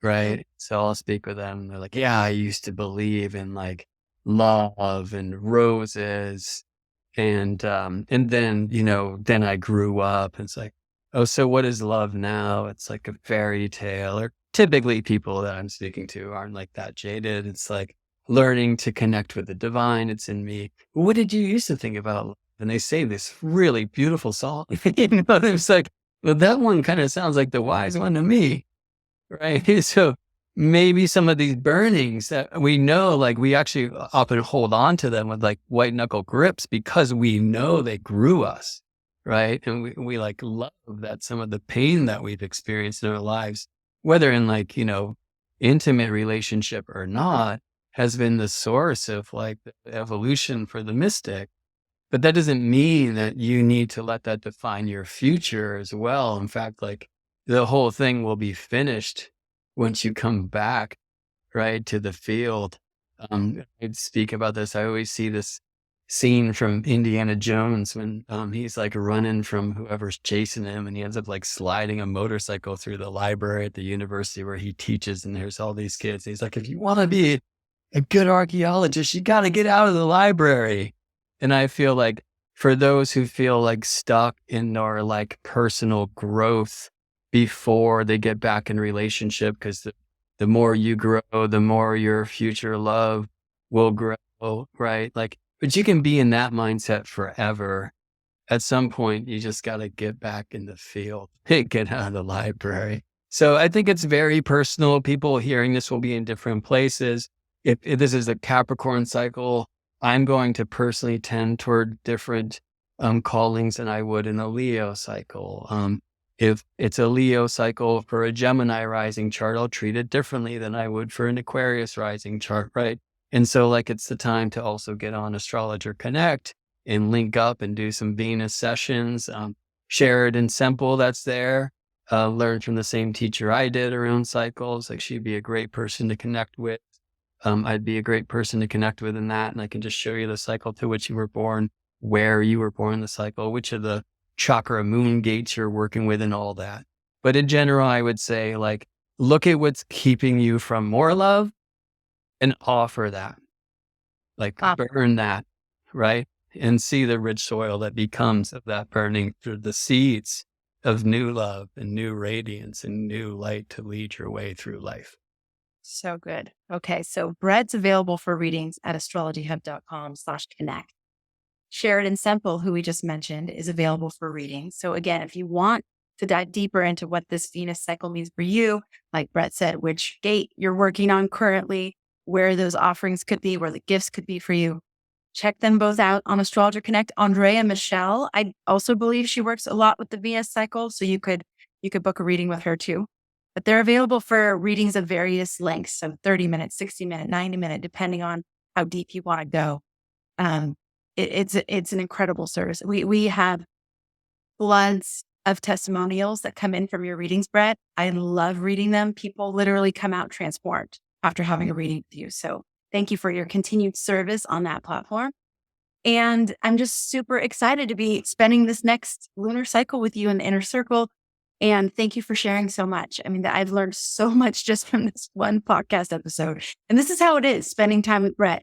right? So I'll speak with them. They're like, yeah, I used to believe in like love and roses. And then, then I grew up and it's like, oh, so what is love now? It's like a fairy tale. Or typically people that I'm speaking to aren't like that jaded. It's like learning to connect with the divine. It's in me. What did you used to think about love? And they say this really beautiful song. It's like, well, that one kind of sounds like the wise one to me, right? So maybe some of these burnings that we know, like we actually often hold on to them with like white knuckle grips because we know they grew us, right? And we like love that some of the pain that we've experienced in our lives, whether in like, intimate relationship or not, has been the source of like the evolution for the mystic. But that doesn't mean that you need to let that define your future as well. In fact, like the whole thing will be finished once you come back, right, to the field. I'd speak about this. I always see this scene from Indiana Jones when he's like running from whoever's chasing him and he ends up like sliding a motorcycle through the library at the university where he teaches. And there's all these kids. He's like, if you want to be a good archaeologist, you got to get out of the library. And I feel like for those who feel like stuck in their like personal growth before they get back in relationship, because the more you grow, the more your future love will grow, right? Like, but you can be in that mindset forever. At some point, you just got to get back in the field, get out of the library. So I think it's very personal. People hearing this will be in different places. If this is a Capricorn cycle, I'm going to personally tend toward different callings than I would in a Leo cycle. If it's a Leo cycle for a Gemini rising chart, I'll treat it differently than I would for an Aquarius rising chart, right? And so like it's the time to also get on Astrologer Connect and link up and do some Venus sessions. Sheridan Semple that's there, learned from the same teacher I did around cycles. Like she'd be a great person to connect with. I'd be a great person to connect with in that. And I can just show you the cycle to which you were born, where you were born in the cycle, which of the chakra moon gates you're working with and all that. But in general, I would say like, look at what's keeping you from more love and offer that, like burn that, right? And see the rich soil that becomes of that burning through the seeds of new love and new radiance and new light to lead your way through life. So good. Okay. So Brett's available for readings at astrologyhub.com/connect. Sheridan Semple, who we just mentioned, is available for readings. So again, if you want to dive deeper into what this Venus cycle means for you, like Brett said, which gate you're working on currently, where those offerings could be, where the gifts could be for you, check them both out on Astrologer Connect. Andrea Michelle, I also believe she works a lot with the Venus cycle. So you could book a reading with her too. But they're available for readings of various lengths. So 30 minutes, 60 minutes, 90 minutes, depending on how deep you want to go. It's an incredible service. We have floods of testimonials that come in from your readings, Brett. I love reading them. People literally come out transformed after having a reading with you. So thank you for your continued service on that platform. And I'm just super excited to be spending this next lunar cycle with you in the inner circle And thank you for sharing so much. I mean, that I've learned so much just from this one podcast episode. And this is how it is spending time with Brett.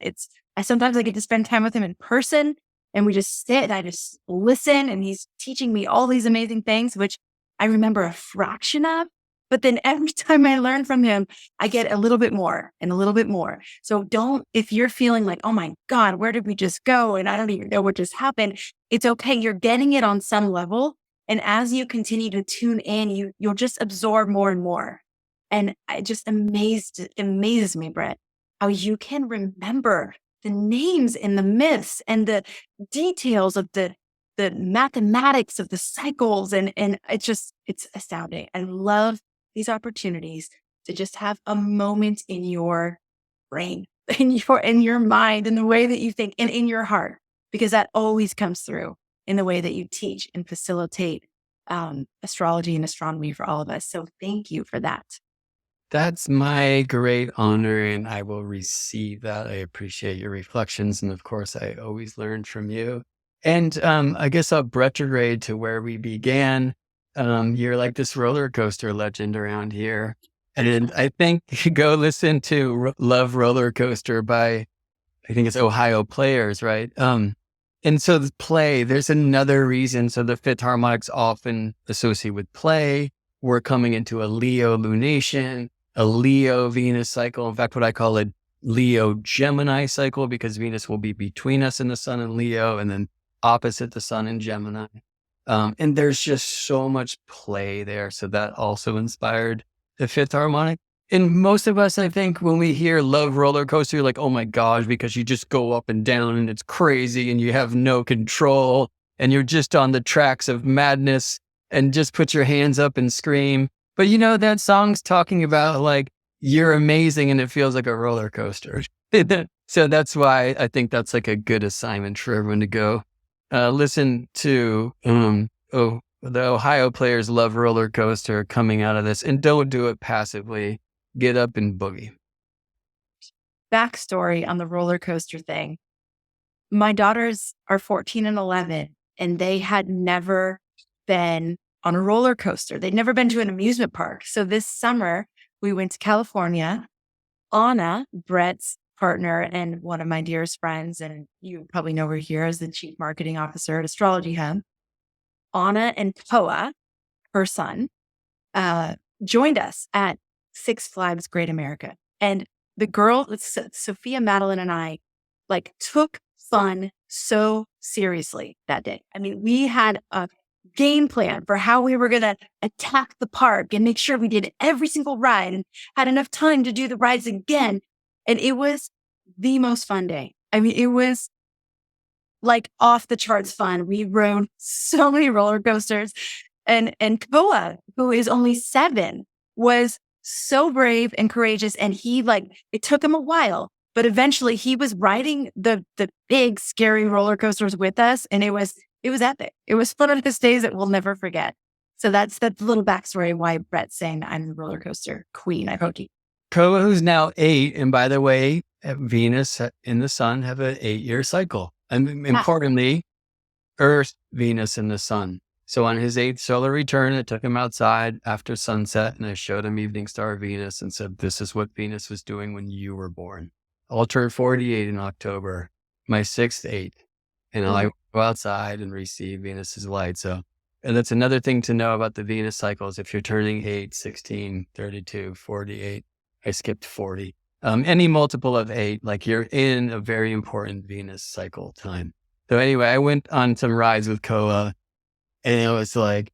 Sometimes I get to spend time with him in person and we just sit and I just listen and he's teaching me all these amazing things, which I remember a fraction of. But then every time I learn from him, I get a little bit more and a little bit more. So if you're feeling like, oh my God, where did we just go? And I don't even know what just happened. It's okay. You're getting it on some level. And as you continue to tune in, you'll just absorb more and more. And it just amazes me, Brett, how you can remember the names and the myths and the details of the mathematics of the cycles. And it's astounding. I love these opportunities to just have a moment in your brain, in your mind, in the way that you think and in your heart, because that always comes through in the way that you teach and facilitate astrology and astronomy for all of us. So thank you for that. That's my great honor, and I will receive that. I appreciate your reflections, and of course, I always learn from you. And I guess I'll retrograde to where we began. You're like this roller coaster legend around here. And I think you should go listen to Love Roller Coaster by, I think it's Ohio Players, right? And so the play, there's another reason. So the fifth harmonic's often associated with play. We're coming into a Leo lunation, a Leo Venus cycle. In fact, what I call a Leo Gemini cycle, because Venus will be between us and the sun in Leo and then opposite the sun in Gemini. And there's just so much play there. So that also inspired the fifth harmonic. And most of us, I think, when we hear Love Roller Coaster, you're like, oh my gosh, because you just go up and down and it's crazy and you have no control and you're just on the tracks of madness and just put your hands up and scream. But that song's talking about like, you're amazing and it feels like a roller coaster. So that's why I think that's like a good assignment for everyone to go listen to the Ohio Players Love Roller Coaster coming out of this, and don't do it passively. Get up and boogie. Backstory on the roller coaster thing. My daughters are 14 and 11, and they had never been on a roller coaster. They'd never been to an amusement park. So this summer, we went to California. Anna, Brett's partner and one of my dearest friends, and you probably know her here as the Chief Marketing Officer at Astrology Hub, Anna and Koa, her son, joined us at Six Flags Great America. And the girl, Sophia, Madeline, and I, like took fun so seriously that day. I mean, we had a game plan for how we were going to attack the park and make sure we did every single ride and had enough time to do the rides again. And it was the most fun day. I mean, it was like off the charts fun. We rode so many roller coasters. And Koa, who is only 7, was so brave and courageous. And it took him a while, but eventually he was riding the big, scary roller coasters with us. And it was epic. It was one of those days that we'll never forget. So that's the little backstory why Brett's saying I'm the roller coaster queen. I think Koa, who's now 8, and by the way, Venus and the sun have an 8-year cycle. And importantly, Earth, Venus, and the sun. So on his 8th solar return, I took him outside after sunset and I showed him evening star Venus and said, this is what Venus was doing when you were born. I'll turn 48 in October, my 6th, 8th. And I go outside and receive Venus's light. So, and that's another thing to know about the Venus cycles. If you're turning 8, 16, 32, 48, I skipped 40. Any multiple of 8, like you're in a very important Venus cycle time. So anyway, I went on some rides with Koa and it was like,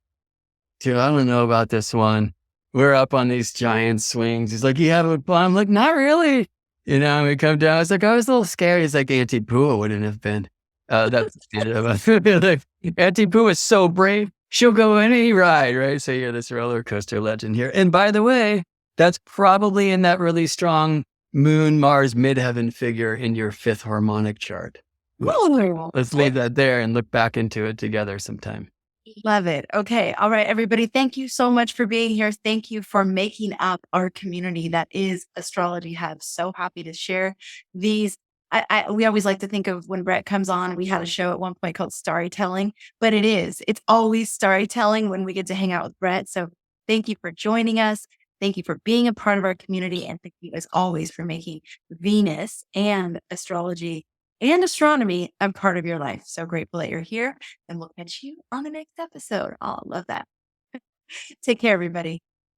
dude, I don't know about this one. We're up on these giant swings. He's like, you having fun? I'm like, not really. We come down. I was like, I was a little scared. He's like, Auntie Pua wouldn't have been. That's like, Auntie Pua is so brave. She'll go any ride, right? So you're this roller coaster legend here. And by the way, that's probably in that really strong Moon, Mars, midheaven figure in your 5th harmonic chart. Let's leave that there and look back into it together sometime. Love it. Okay. All right, everybody. Thank you so much for being here. Thank you for making up our community that is Astrology Hub. So happy to share these. We always like to think of when Brett comes on, we had a show at one point called Storytelling, but it's always storytelling when we get to hang out with Brett. So Thank you for joining us. Thank you for being a part of our community. And thank you, as always, for making Venus and astrology and astronomy a part of your life. So grateful that you're here. And we'll catch you on the next episode. Oh, love that. Take care, everybody.